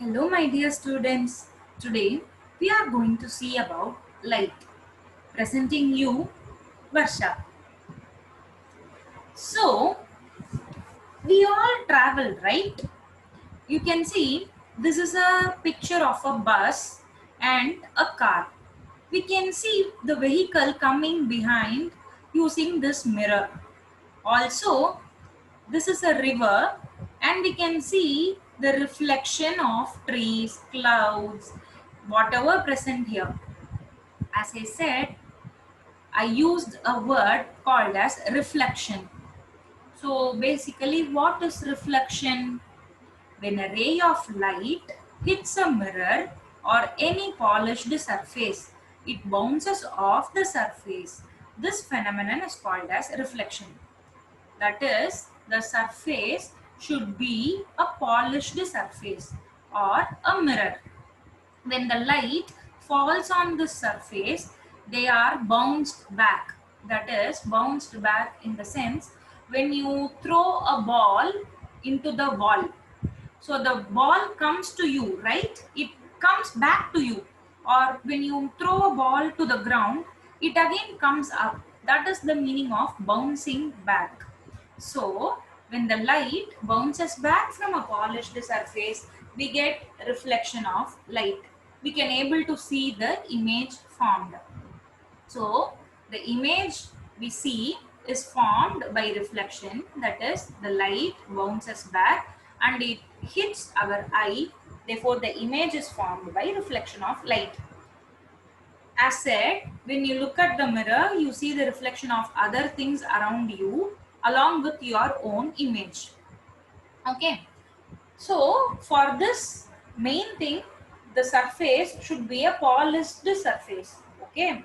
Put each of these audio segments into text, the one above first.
Hello, my dear students. Today we are going to see about light. Presenting you Varsha. So, we all travel, right? You can see this is a picture of a bus and a car. We can see the vehicle coming behind using this mirror. Also, this is a river and we can see the reflection of trees, clouds, whatever present here. As I said, I used a word called as reflection. So basically, what is reflection? When a ray of light hits a mirror or any polished surface, it bounces off the surface. This phenomenon is called as reflection. That is, the surface should be a polished surface or a mirror. When the light falls on the surface, they are bounced back. That is, bounced back in the sense when you throw a ball into the wall. So the ball comes to you, right? It comes back to you. Or when you throw a ball to the ground, it again comes up. That is the meaning of bouncing back. So when the light bounces back from a polished surface, we get reflection of light. We can able to see the image formed. So the image we see is formed by reflection, that is the light bounces back and it hits our eye, therefore the image is formed by reflection of light. As said, when you look at the mirror, you see the reflection of other things around you along with your own image. Okay. So for this main thing, the surface should be a polished surface. Okay.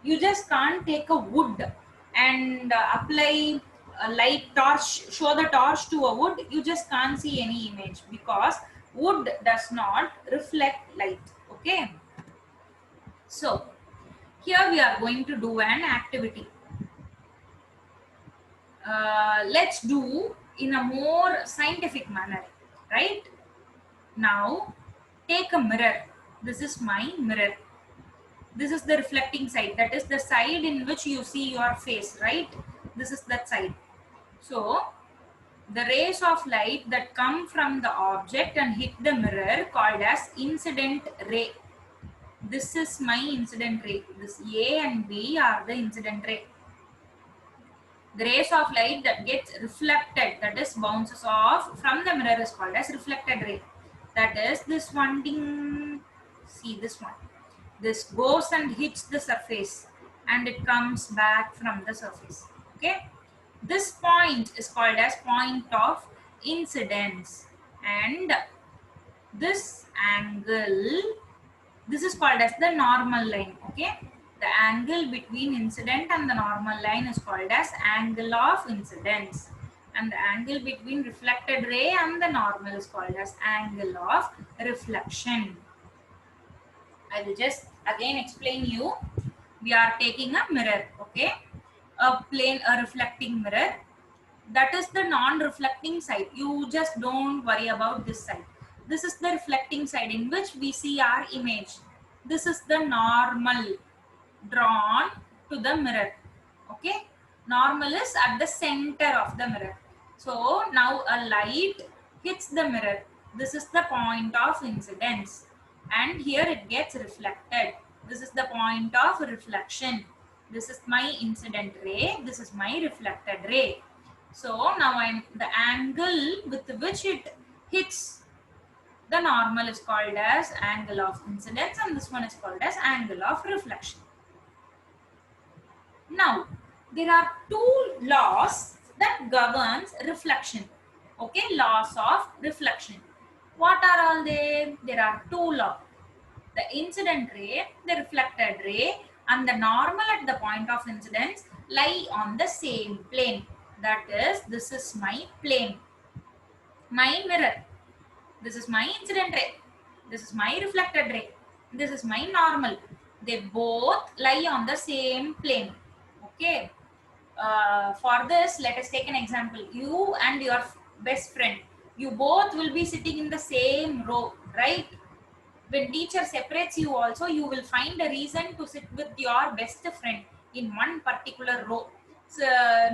You just can't take a wood and apply a light torch, show the torch to a wood. You just can't see any image because wood does not reflect light. Okay. So here we are going to do an activity. Let's do in a more scientific manner, right? Now take a mirror. This is my mirror. This is the reflecting side, that is the side in which you see your face, right? This is that side. So the rays of light that come from the object and hit the mirror called as incident ray. This is my incident ray. This A and B are the incident ray. The rays of light that gets reflected, that is bounces off from the mirror, is called as reflected ray. That is this one thing. See this one. This goes and hits the surface and it comes back from the surface. Okay. This point is called as point of incidence, and this angle, this is called as the normal line. Okay. The angle between incident and the normal line is called as angle of incidence, and the angle between reflected ray and the normal is called as angle of reflection. I will just again explain you. We are taking a mirror, okay? A plane, a reflecting mirror. That is the non-reflecting side. You just don't worry about this side. This is the reflecting side in which we see our image. This is the normal drawn to the mirror, okay? Normal is at the center of the mirror. So now a light hits the mirror. This is the point of incidence, and here it gets reflected. This is the point of reflection. This is my incident ray, this is my reflected ray. So now the angle with which it hits the normal is called as angle of incidence, and this one is called as angle of reflection. Now there are two laws that governs reflection. Okay, laws of reflection. What are all they? There are two laws. The incident ray, the reflected ray, and the normal at the point of incidence lie on the same plane. That is, this is my plane, my mirror. This is my incident ray. This is my reflected ray. This is my normal. They both lie on the same plane. Okay. For this, let us take an example. You and your best friend, you both will be sitting in the same row. right? When teacher separates you also, you will find a reason to sit with your best friend in one particular row. So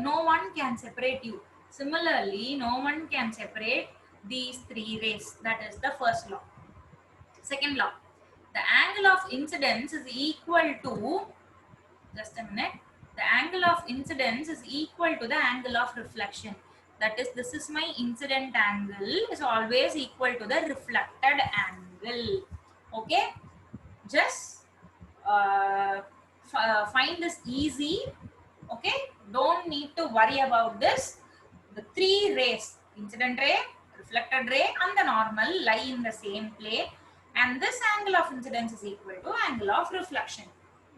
no one can separate you. Similarly, no one can separate these three rays. That is the first law. Second law, the angle of incidence is equal to, just a minute, the angle of incidence is equal to the angle of reflection. That is, this is my incident angle is always equal to the reflected angle. Okay, just find this easy. Okay, don't need to worry about this. The three rays, incident ray, reflected ray and the normal, lie in the same plane, and this angle of incidence is equal to angle of reflection.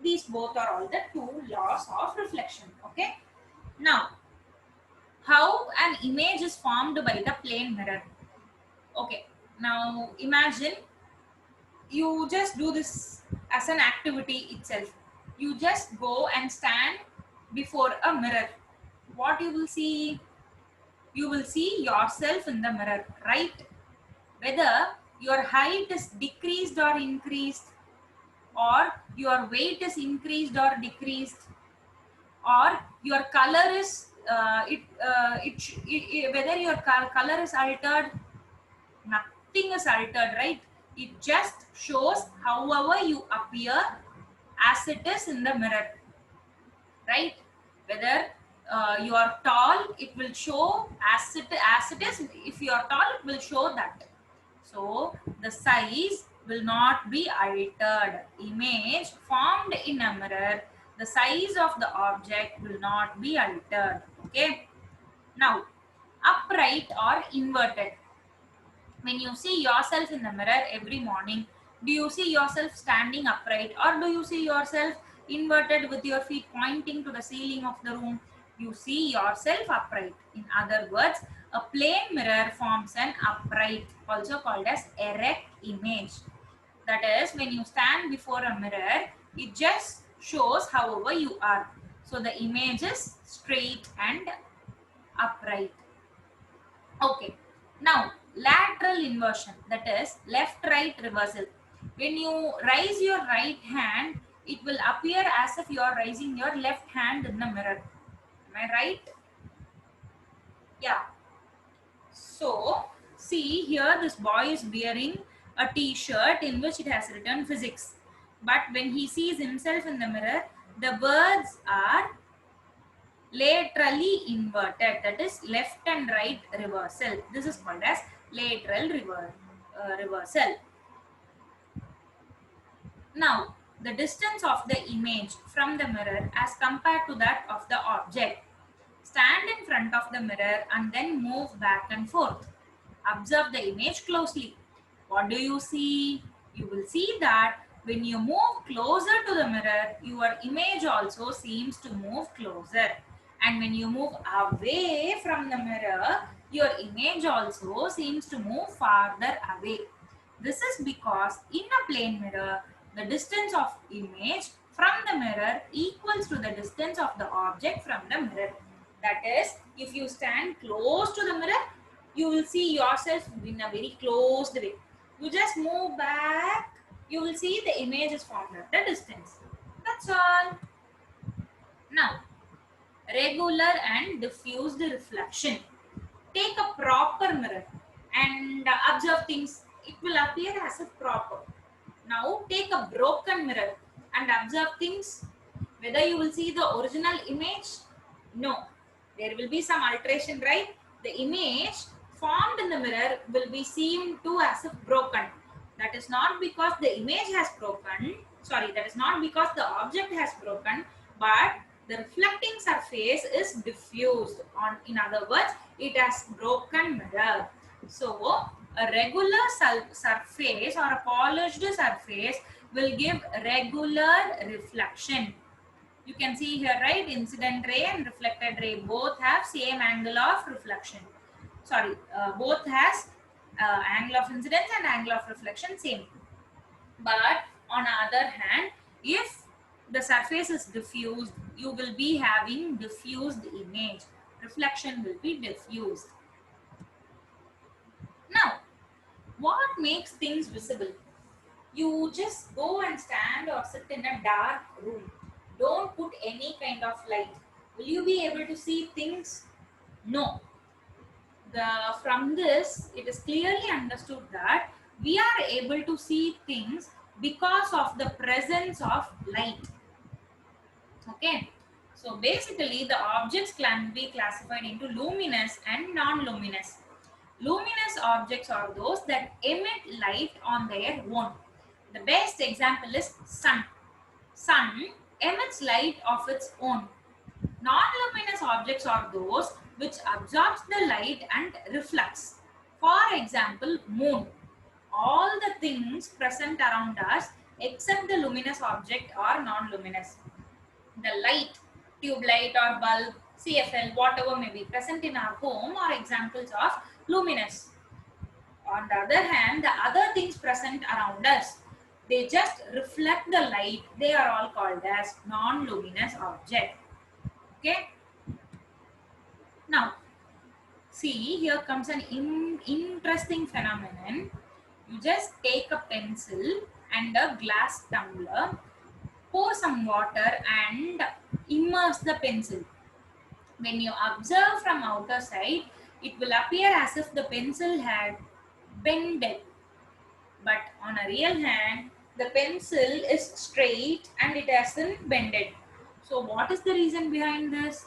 These both are all the two laws of reflection. Okay, now how an image is formed by the plane mirror. Okay, now imagine you just do this as an activity itself. You just go and stand before a mirror. What you will see? You will see yourself in the mirror, right? Whether your height is decreased or increased, or your weight is increased or decreased, or your color is whether your color is altered, nothing is altered, right? It just shows however you appear as it is in the mirror, right? Whether you are tall, it will show as it is. If you are tall, it will show that. So the size will not be altered. Image formed in a mirror, the size of the object will not be altered. Okay, now upright or inverted. When you see yourself in the mirror every morning, do you see yourself standing upright, or do you see yourself inverted with your feet pointing to the ceiling of the room? You see yourself upright. In other words, a plane mirror forms an upright, also called as erect image. That is, when you stand before a mirror, it just shows however you are. So the image is straight and upright. Okay, now lateral inversion, that is left right reversal. When you raise your right hand, it will appear as if you are raising your left hand in the mirror. Am I right? Yeah. So see here, this boy is wearing a t-shirt in which it has written physics, but when he sees himself in the mirror, the words are laterally inverted, that is left and right reversal. This is called as lateral reversal. Now the distance of the image from the mirror as compared to that of the object. Stand in front of the mirror and then move back and forth. Observe the image closely. What do you see? You will see that when you move closer to the mirror, your image also seems to move closer. And when you move away from the mirror, your image also seems to move farther away. This is because in a plane mirror, the distance of image from the mirror equals to the distance of the object from the mirror. That is, if you stand close to the mirror, you will see yourself in a very closed way. You just move back, you will see the image is formed at the distance. That's all. Now, regular and diffused reflection. Take a proper mirror and observe things. It will appear as if proper. Now take a broken mirror and observe things. Whether you will see the original image? No. There will be some alteration, right? The image formed in the mirror will be seen to as if broken. That is not because the image has broken. Sorry, that is not because the object has broken, but the reflecting surface is diffused. In other words, it has broken mirror. So a regular surface or a polished surface will give regular reflection. You can see here, right? Incident ray and reflected ray both have same angle of reflection. Sorry, both has angle of incidence and angle of reflection same. But on the other hand, if the surface is diffused, you will be having diffused image. Reflection will be diffused. Now, What makes things visible? You just go and stand or sit in a dark room. Don't put any kind of light. Will you be able to see things? No. From this, it is clearly understood that we are able to see things because of the presence of light. Okay. So basically, the objects can be classified into luminous and non-luminous. Luminous objects are those that emit light on their own. The best example is sun. Sun emits light of its own. Non-luminous objects are those which absorbs the light and reflects. For example, moon. All the things present around us except the luminous object are non-luminous. The light, tube light or bulb, CFL, whatever may be present in our home are examples of luminous. On the other hand, the other things present around us, they just reflect the light. They are all called as non-luminous object. Okay. Now, see, here comes an interesting phenomenon. You just take a pencil and a glass tumbler, pour some water and immerse the pencil. When you observe from outer side, it will appear as if the pencil had bended. But on a real hand, the pencil is straight and it hasn't bended. So what is the reason behind this?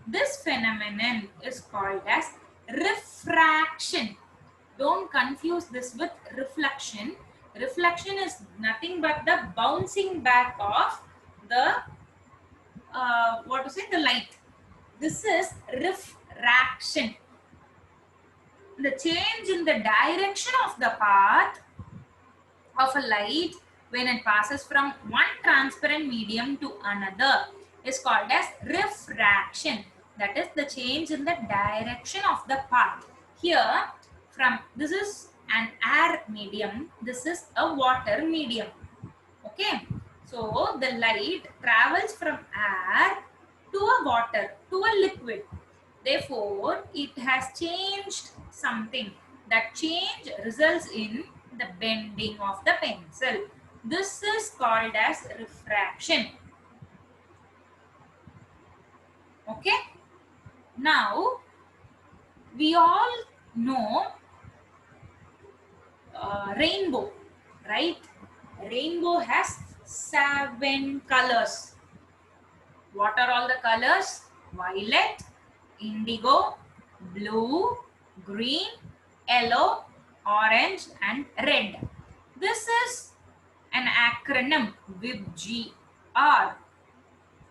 This phenomenon is called as refraction. Don't confuse this with reflection. Reflection is nothing but the bouncing back of the the light. This is refraction. The change in the direction of the path of a light when it passes from one transparent medium to another is called as refraction. That is the change in the direction of the path. Here, from this is an air medium, this is a water medium. Okay, so the light travels from air to a water, to a liquid. Therefore, it has changed something. That change results in the bending of the pencil. This is called as refraction. Okay. Now, we all know rainbow, right? Rainbow has 7 colors. What are all the colors? Violet, indigo, blue, green, yellow, orange and red. This is an acronym VIBGR.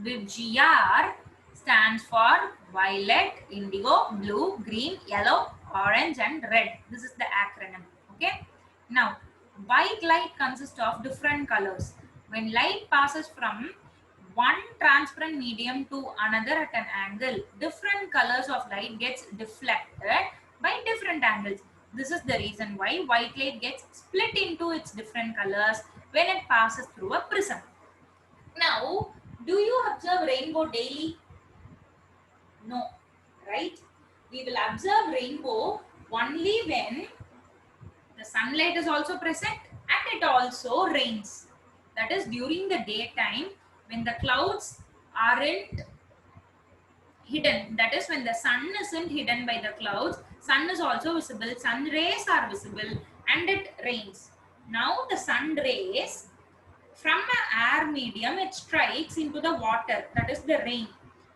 VIBGR stands for violet, indigo, blue, green, yellow, orange and red. This is the acronym. Okay. Now, white light consists of different colors. When light passes from one transparent medium to another at an angle, different colors of light gets deflected by different angles. This is the reason why white light gets split into its different colors when it passes through a prism. Now, do you observe rainbow daily? No, right? We will observe rainbow only when the sunlight is also present and it also rains. That is during the daytime when the clouds aren't hidden. That is when the sun isn't hidden by the clouds. Sun is also visible. Sun rays are visible and it rains. Now the sun rays from an air medium, it strikes into the water. That is the rain.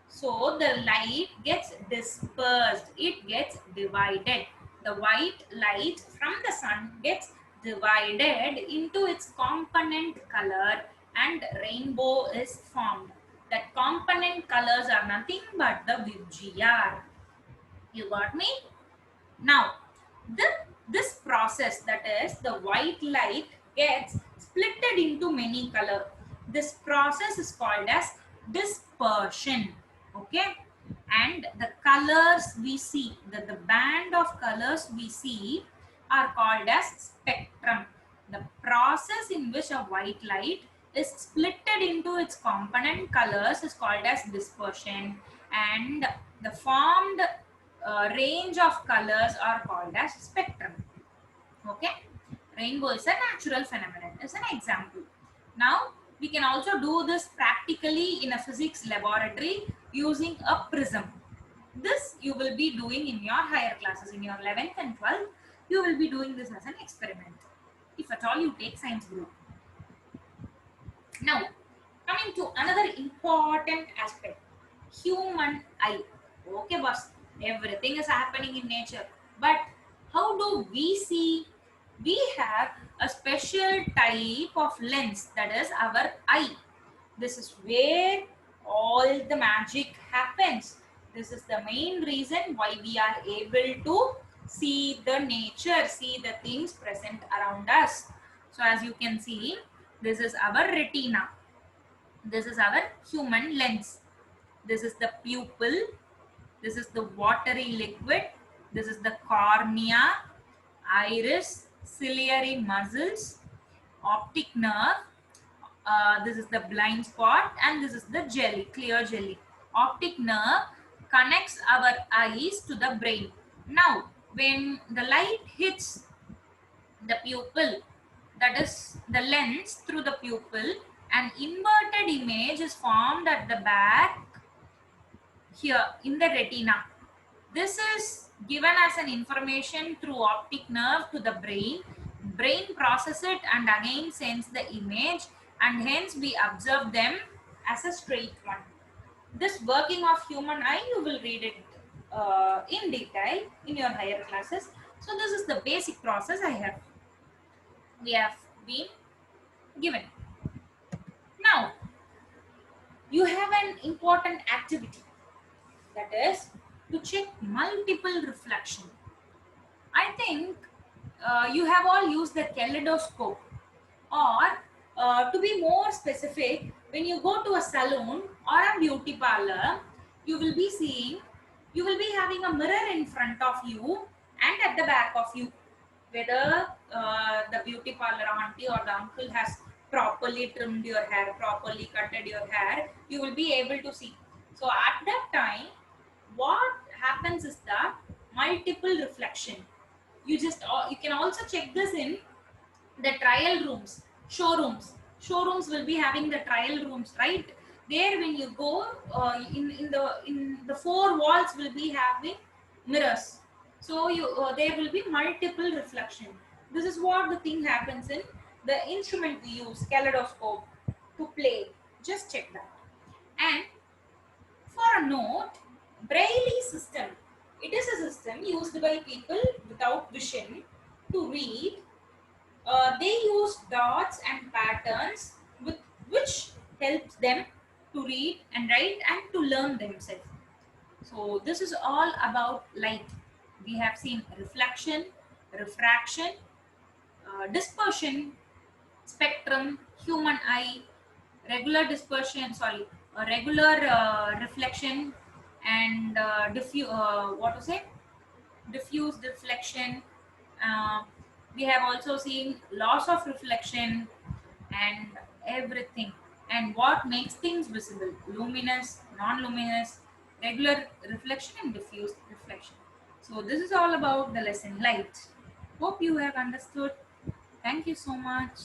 So the light gets dispersed. It gets divided. The white light from the sun gets divided into its component color and rainbow is formed. That component colors are nothing but the VIBGR. You got me? Now, this process, that is the white light gets splitted into many colors. This process is called as dispersion. Okay, and the colors we see, the band of colors we see are called as spectrum. The process in which a white light is splitted into its component colors is called as dispersion, and the formed range of colors are called as spectrum. Okay, rainbow is a natural phenomenon, is an example. Now we can also do this practically in a physics laboratory using a prism. This you will be doing in your higher classes, in your 11th and 12th. You will be doing this as an experiment, if at all you take science group. Now, coming to another important aspect, human eye. Okay, boss, everything is happening in nature, but how do we see? We have a special type of lens, that is our eye. This is where all the magic happens. This is the main reason why we are able to see the nature, see the things present around us. So as you can see, this is our retina. This is our human lens. This is the pupil. This is the watery liquid. This is the cornea, iris, ciliary muscles, optic nerve. This is the blind spot, and this is the jelly, clear jelly. Optic nerve connects our eyes to the brain. Now, when the light hits the pupil, that is the lens, through the pupil, an inverted image is formed at the back here in the retina. This is given as an information through optic nerve to the brain. Brain process it and again sends the image, and hence we observe them as a straight one. This working of human eye, you will read it in detail in your higher classes. So this is the basic process we have been given. Now, you have an important activity, that is to check multiple reflection. I think you have all used the kaleidoscope, or to be more specific, when you go to a salon or a beauty parlor, you will be seeing, you will be having a mirror in front of you and at the back of you. Whether the beauty parlor auntie or the uncle has properly trimmed your hair, properly cutted your hair, you will be able to see. So at that time, what happens is that multiple reflection. You can also check this in the trial rooms, showrooms will be having the trial rooms, right? There when you go, in the four walls will be having mirrors. So you there will be multiple reflection. This is what the thing happens in the instrument we use, kaleidoscope, to play. Just check that. And for a note, Braille system. It is a system used by people without vision to read. They use dots and patterns with which helps them to read and write and to learn themselves. So this is all about light. We have seen reflection, refraction, dispersion, spectrum, human eye, regular dispersion, sorry, regular reflection, and what to say, diffuse reflection. Uh, we have also seen loss of reflection and everything, and what makes things visible: luminous, non-luminous, regular reflection, and diffuse reflection. So this is all about the lesson light. Hope you have understood. Thank you so much.